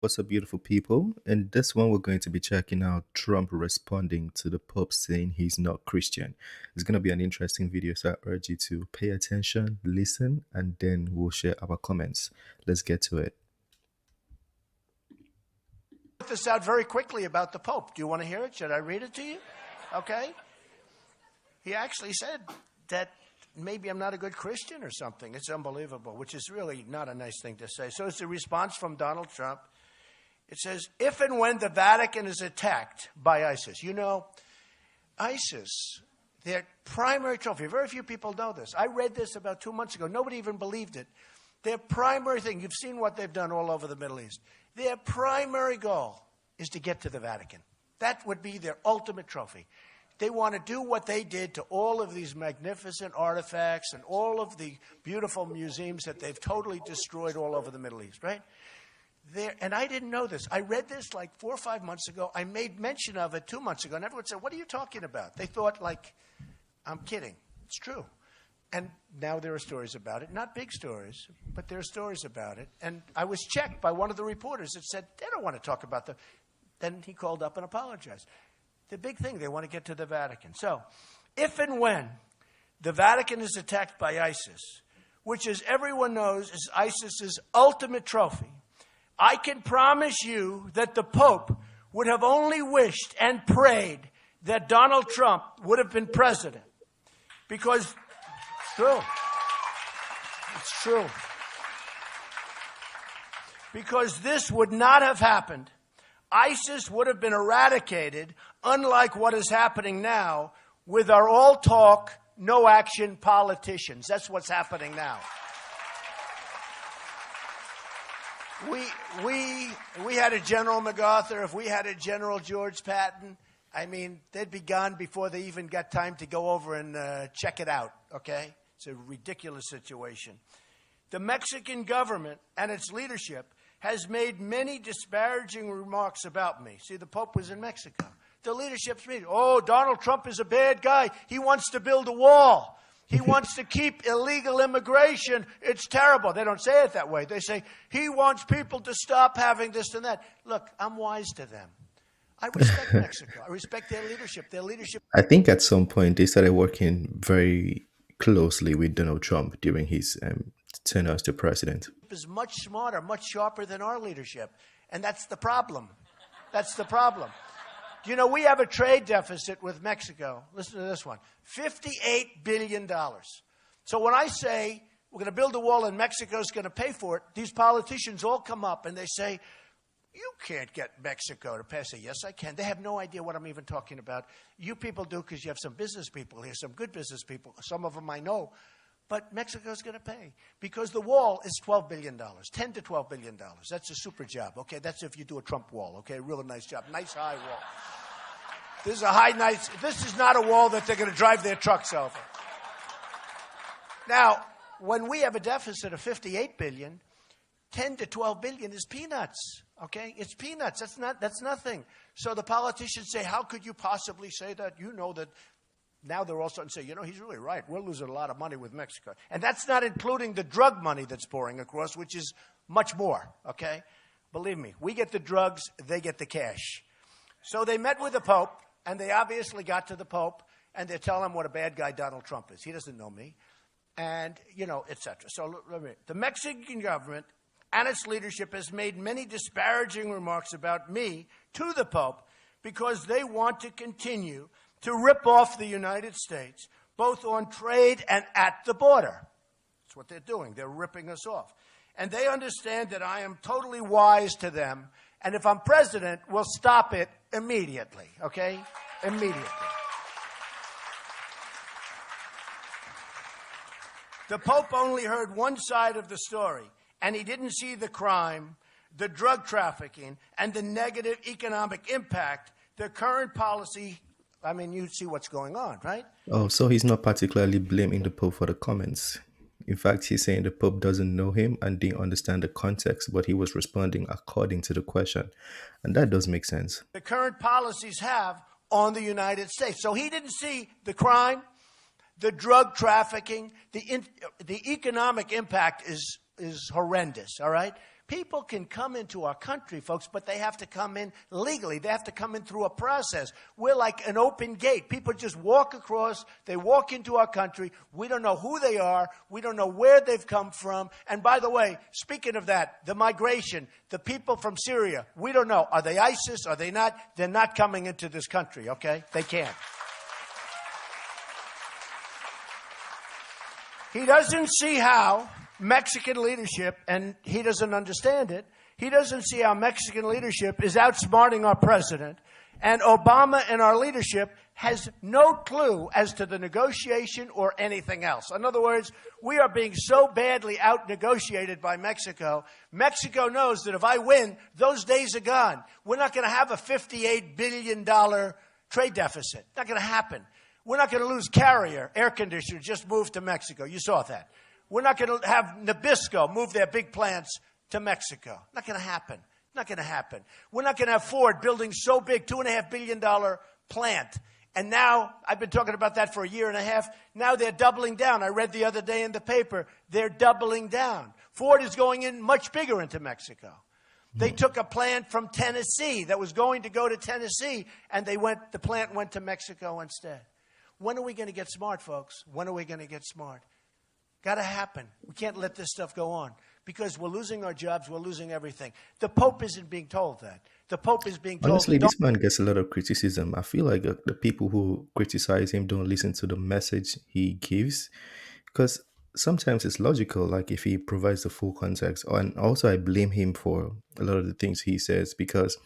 What's up, beautiful people? In this one, we're going to be checking out Trump responding to the Pope saying he's not Christian. It's going to be an interesting video, so I urge you to pay attention, listen, and then we'll share our comments. Let's get to it. This out very quickly about the Pope. Do you want to hear it? Should I read it to you? Okay. He actually said that maybe I'm not a good Christian or something. It's unbelievable, which is really not a nice thing to say. So it's a response from Donald Trump. It says, if and when the Vatican is attacked by ISIS. You know, ISIS, their primary trophy, very few people know this. I read this about 2 months ago. Nobody even believed it. Their primary thing, you've seen what they've done all over the Middle East. Their primary goal is to get to the Vatican. That would be their ultimate trophy. They want to do what they did to all of these magnificent artifacts and all of the beautiful museums that they've totally destroyed all over the Middle East, right? And I didn't know this. I read this like 4 or 5 months ago. I made mention of it 2 months ago, and everyone said, what are you talking about? They thought, like, I'm kidding. It's true. And now there are stories about it. Not big stories, but there are stories about it. And I was checked by one of the reporters that said, they don't want to talk about Then he called up and apologized. The big thing, they want to get to the Vatican. So, if and when the Vatican is attacked by ISIS, which, as everyone knows, is ISIS's ultimate trophy, I can promise you that the Pope would have only wished and prayed that Donald Trump would have been president. Because it's true. It's true. Because this would not have happened. ISIS would have been eradicated, unlike what is happening now with our all talk, no action politicians. That's what's happening now. We had a General MacArthur. If we had a General George Patton, I mean, they'd be gone before they even got time to go over and check it out, okay? It's a ridiculous situation. The Mexican government and its leadership has made many disparaging remarks about me. See, the Pope was in Mexico. The leadership's meeting. Oh, Donald Trump is a bad guy. He wants to build a wall. He wants to keep illegal immigration. It's terrible. They don't say it that way. They say, he wants people to stop having this and that. Look, I'm wise to them. I respect Mexico. I respect their leadership. Their leadership. I think at some point they started working very closely with Donald Trump during his tenure as the president. Is much smarter, much sharper than our leadership. And that's the problem. That's the problem. You know, we have a trade deficit with Mexico. Listen to this one. $58 billion. So when I say we're going to build a wall and Mexico's going to pay for it, these politicians all come up and they say, you can't get Mexico to pay. I say, yes, I can. They have no idea what I'm even talking about. You people do because you have some business people here, some good business people. Some of them I know. But Mexico's going to pay because the wall is $12 billion, $10 to $12 billion. That's a super job, okay? That's if you do a Trump wall, okay? Real nice job. Nice high wall. This is not a wall that they're going to drive their trucks over. Now, when we have a deficit of $58 billion, $10 to $12 billion is peanuts, okay? It's peanuts. That's nothing. So the politicians say, how could you possibly say that? You know that. Now they're all starting to say, you know, he's really right. We're losing a lot of money with Mexico. And that's not including the drug money that's pouring across, which is much more, okay? Believe me, we get the drugs, they get the cash. So they met with the Pope, and they obviously got to the Pope, and they're telling him what a bad guy Donald Trump is. He doesn't know me, and, you know, et cetera. So the Mexican government and its leadership has made many disparaging remarks about me to the Pope because they want to continue to rip off the United States, both on trade and at the border. That's what they're doing. They're ripping us off. And they understand that I am totally wise to them, and if I'm president, we'll stop it immediately, okay? Immediately. The Pope only heard one side of the story, and he didn't see the crime, the drug trafficking, and the negative economic impact the current policy. I mean, you see what's going on, right? Oh, so he's not particularly blaming the Pope for the comments. In fact, he's saying the Pope doesn't know him and didn't understand the context, but he was responding according to the question. And that does make sense. The current policies have on the United States. So he didn't see the crime, the drug trafficking, the economic impact is horrendous, all right? People can come into our country, folks, but they have to come in legally. They have to come in through a process. We're like an open gate. People just walk across. They walk into our country. We don't know who they are. We don't know where they've come from. And by the way, speaking of that, the migration, the people from Syria, we don't know. Are they ISIS? Are they not? They're not coming into this country, okay? They can't. He doesn't see how Mexican leadership, and he doesn't understand it, he doesn't see how Mexican leadership is outsmarting our president, and Obama and our leadership has no clue as to the negotiation or anything else. In other words, we are being so badly out-negotiated by Mexico. Mexico knows that if I win, those days are gone. We're not going to have a $58 billion trade deficit. Not going to happen. We're not going to lose Carrier, air conditioners, just moved to Mexico. You saw that. We're not going to have Nabisco move their big plants to Mexico. Not going to happen. Not going to happen. We're not going to have Ford building so big, $2.5 billion plant. And now, I've been talking about that for a year and a half. Now they're doubling down. I read the other day in the paper, they're doubling down. Ford is going in much bigger into Mexico. They took a plant from Tennessee that was going to go to Tennessee, and the plant went to Mexico instead. When are we going to get smart, folks? When are we going to get smart? Got to happen. We can't let this stuff go on because we're losing our jobs. We're losing everything. The Pope isn't being told that. The Pope is being told. Honestly, this man gets a lot of criticism. I feel like the people who criticize him don't listen to the message he gives because sometimes it's logical, like if he provides the full context. And also, I blame him for a lot of the things he says because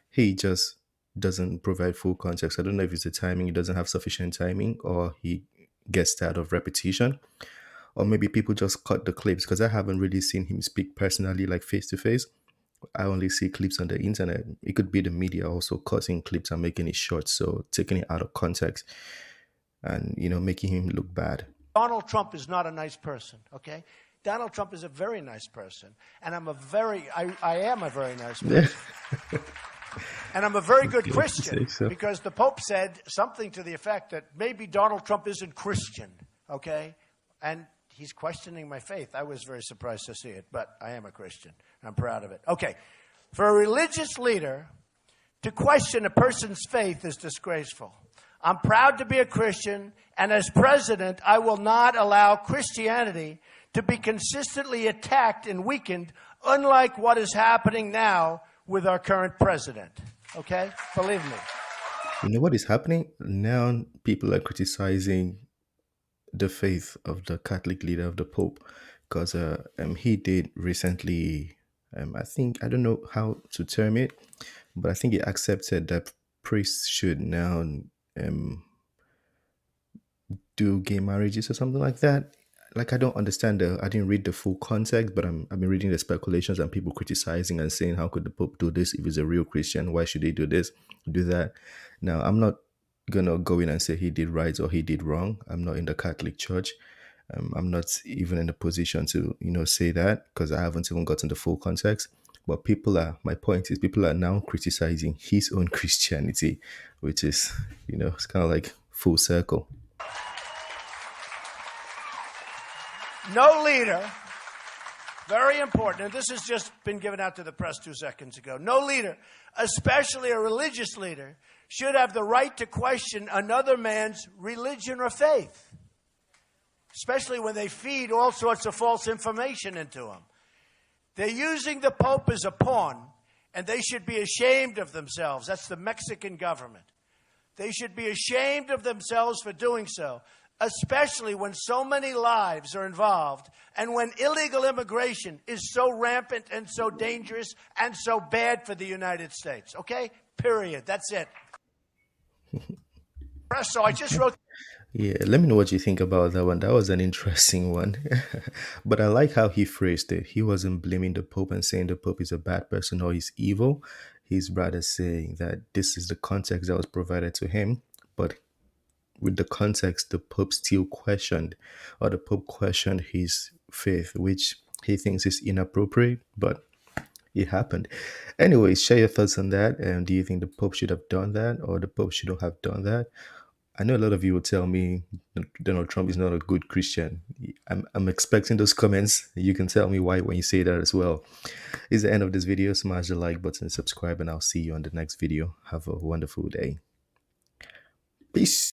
he just doesn't provide full context. I don't know if it's the timing, he doesn't have sufficient timing, or he gets tired of repetition, or maybe people just cut the clips because I haven't really seen him speak personally, like face to face. I only see clips on the internet. It could be the media also cutting clips and making it short, so taking it out of context and making him look bad. Donald Trump is not a nice person, okay? Donald Trump is a very nice person, and I am a very nice person. And I'm a very good Christian because the Pope said something to the effect that maybe Donald Trump isn't Christian, okay? And he's questioning my faith. I was very surprised to see it, but I am a Christian. I'm proud of it. Okay, for a religious leader to question a person's faith is disgraceful. I'm proud to be a Christian, and as president, I will not allow Christianity to be consistently attacked and weakened, unlike what is happening now with our current president. Okay? Believe me. You know what is happening? Now people are criticizing the faith of the Catholic leader, of the Pope, because he did recently, I don't know how to term it, but I think he accepted that priests should now do gay marriages or something like that. Like, I don't understand I didn't read the full context, but I've been reading the speculations and people criticizing and saying, how could the Pope do this if he's a real Christian? Why should he do this, do that? Now, I'm not going to go in and say he did right or he did wrong. I'm not in the Catholic Church. I'm not even in a position to, say that because I haven't even gotten the full context. But my point is people are now criticizing his own Christianity, which is, it's kind of like full circle. No leader, very important, and this has just been given out to the press 2 seconds ago. No leader, especially a religious leader, should have the right to question another man's religion or faith, especially when they feed all sorts of false information into him. They're using the Pope as a pawn, and they should be ashamed of themselves. That's the Mexican government. They should be ashamed of themselves for doing so, especially when so many lives are involved and when illegal immigration is so rampant and so dangerous and so bad for the United States. Okay? Period. That's it. So I just wrote... Yeah, let me know what you think about that one. That was an interesting one. But I like how he phrased it. He wasn't blaming the Pope and saying the Pope is a bad person or he's evil. He's rather saying that this is the context that was provided to him. But with the context, the Pope still questioned, or the Pope questioned his faith, which he thinks is inappropriate, but it happened. Anyways, share your thoughts on that. And do you think the Pope should have done that or the Pope shouldn't have done that? I know a lot of you will tell me Donald Trump is not a good Christian. I'm expecting those comments. You can tell me why when you say that as well. It's the end of this video. Smash the like button, subscribe, and I'll see you on the next video. Have a wonderful day. Peace.